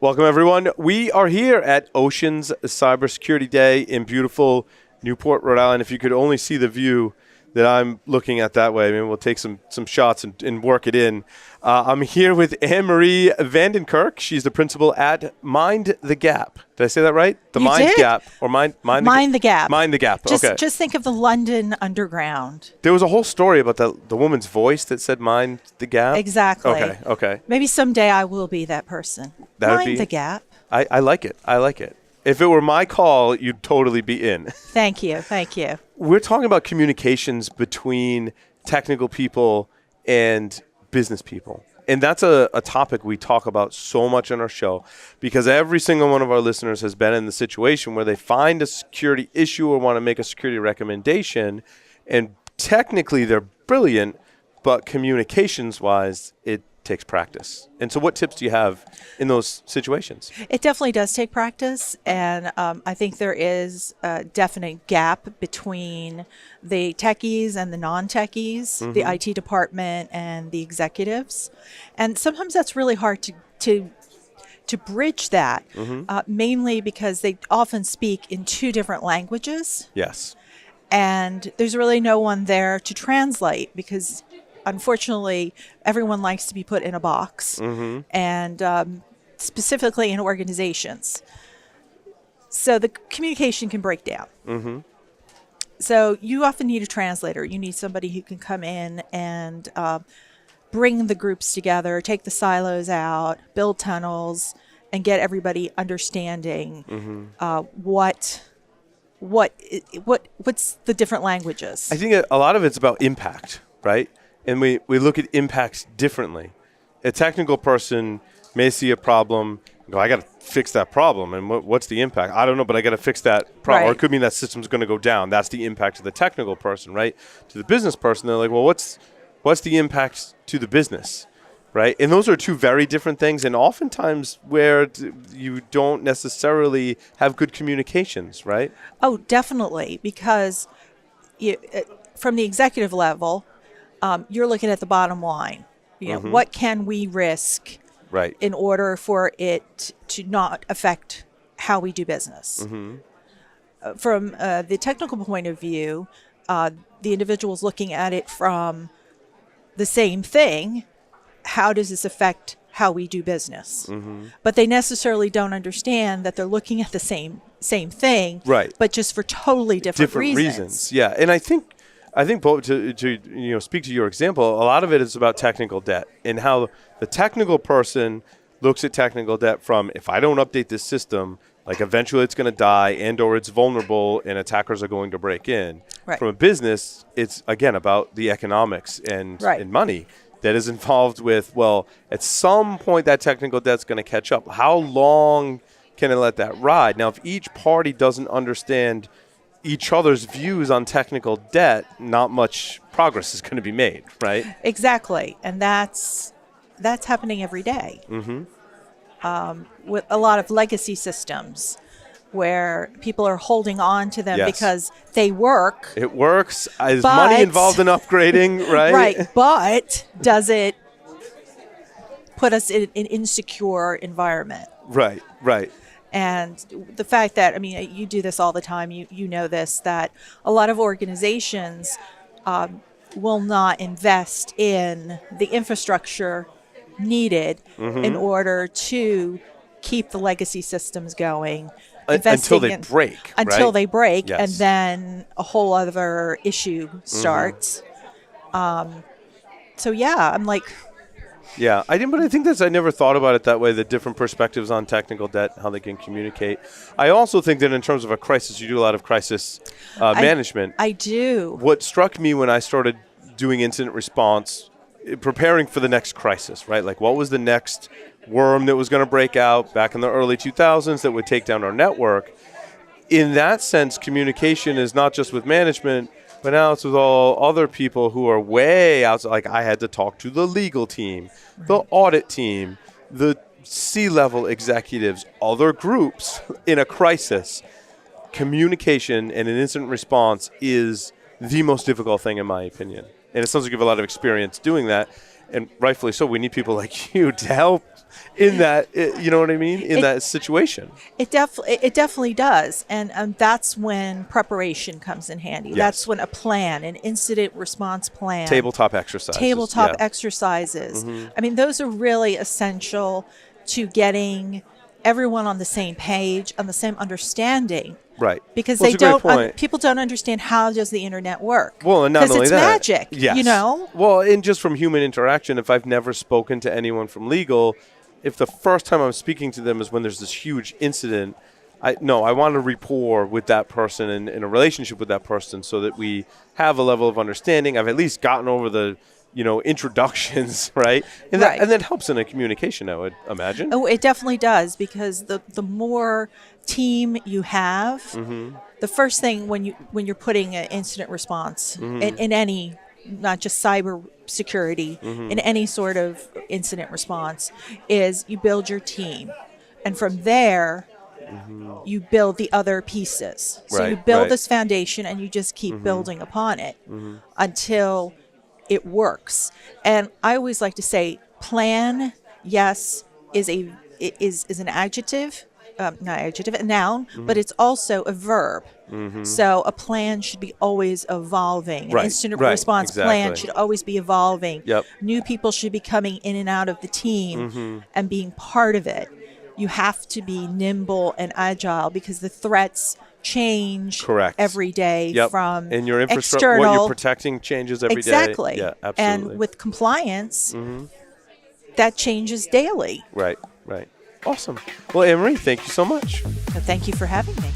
Welcome, everyone. We are here at OSHEAN's Cybersecurity Day in beautiful Newport, Rhode Island. If you could only see the view that I'm looking at that way, I mean, we'll take some shots and work it in. I'm here with Anne-Marie Vandenkirk. She's the principal at Mind the Gap. Did I say that right? The You Mind did. Gap or Mind the Gap. Mind the Gap. Okay. Just think of the London Underground. There was a whole story about the woman's voice that said Mind the Gap. Exactly. Okay. Maybe someday I will be that person. Mind the Gap. I like it. If it were my call, you'd totally be in. Thank you. We're talking about communications between technical people and business people. And that's a topic we talk about so much on our show because every single one of our listeners has been in the situation where they find a security issue or want to make a security recommendation, and technically they're brilliant, but communications-wise, it takes practice. And so what tips do you have in those situations? It definitely does take practice, and I think there is a definite gap between the techies and the non-techies, the IT department and the executives. And sometimes that's really hard to bridge that, mainly because they often speak in two different languages. Yes. And there's really no one there to translate because unfortunately, everyone likes to be put in a box, and specifically in organizations. So the communication can break down. So you often need a translator. You need somebody who can come in and bring the groups together, take the silos out, build tunnels, and get everybody understanding what's the different languages. I think a lot of it's about impact, right? And we look at impacts differently. A technical person may see a problem and go, I got to fix that problem. And what's the impact? I don't know, but I got to fix that problem. Right. Or it could mean that system's going to go down. That's the impact to the technical person, right? To the business person, they're like, well, what's the impact to the business, right? And those are two very different things. And oftentimes where you don't necessarily have good communications, right? Oh, definitely. Because from the executive level, you're looking at the bottom line. What can we risk in order for it to not affect how we do business? From the technical point of view, the individual's looking at it from the same thing. How does this affect how we do business? But they necessarily don't understand that they're looking at the same thing, but just for totally different reasons. Yeah, and I think both to speak to your example, a lot of it is about technical debt and how the technical person looks at technical debt from, if I don't update this system, like eventually it's going to die and or it's vulnerable and attackers are going to break in. Right. From a business, it's again about the economics and money that is involved with, well, at some point that technical debt's going to catch up. How long can I let that ride? Now, if each party doesn't understand each other's views on technical debt, not much progress is going to be made, right? Exactly, and that's happening every day. With a lot of legacy systems, where people are holding on to them because they work. It works. There's money involved in upgrading, right? Right, but does it put us in an insecure environment? Right. And the fact that, you do this all the time, you know this, that a lot of organizations will not invest in the infrastructure needed in order to keep the legacy systems going. Until they break. Until they break, Yes. and then a whole other issue starts. So yeah, I'm like... Yeah, I never thought about it that way, the different perspectives on technical debt, how they can communicate. I also think that in terms of a crisis, you do a lot of crisis management. I do. What struck me when I started doing incident response, preparing for the next crisis, right? Like what was the next worm that was going to break out back in the early 2000s that would take down our network? In that sense, communication is not just with management, but now it's with all other people who are way outside. Like I had to talk to the legal team, the audit team, the C-level executives, other groups in a crisis. Communication and an incident response is the most difficult thing in my opinion. And it sounds like you have a lot of experience doing that. And rightfully so, we need people like you to help in that, you know what I mean, in that situation. It definitely does. And that's when preparation comes in handy. Yes. That's when a plan, an incident response plan. Tabletop exercises. Exercises. I mean, those are really essential to getting everyone on the same page, on the same understanding. Right. Because well, people don't understand how does the internet work. Well, and not only it's that. Magic, yes. you know? Well, and just from human interaction, if I've never spoken to anyone from legal, if the first time I'm speaking to them is when there's this huge incident, I want a rapport with that person and a relationship with that person so that we have a level of understanding. I've at least gotten over the introductions, right? And that helps in a communication, I would imagine. Oh, it definitely does, because the more team you have, the first thing when you're putting an incident response in any, not just cyber security, in any sort of incident response, is you build your team, and from there you build the other pieces. So you build this foundation and you just keep building upon it until it works. And I always like to say plan, yes, is an adjective, not adjective, a noun, but it's also a verb. So a plan should be always evolving. An incident response plan should always be evolving. Yep. New people should be coming in and out of the team and being part of it. You have to be nimble and agile because the threats change every day from and your infrastructure, what you're protecting changes every day. Exactly. Yeah, absolutely. And with compliance, that changes daily. Right. Awesome. Well, Anne-Marie, thank you so much. So thank you for having me.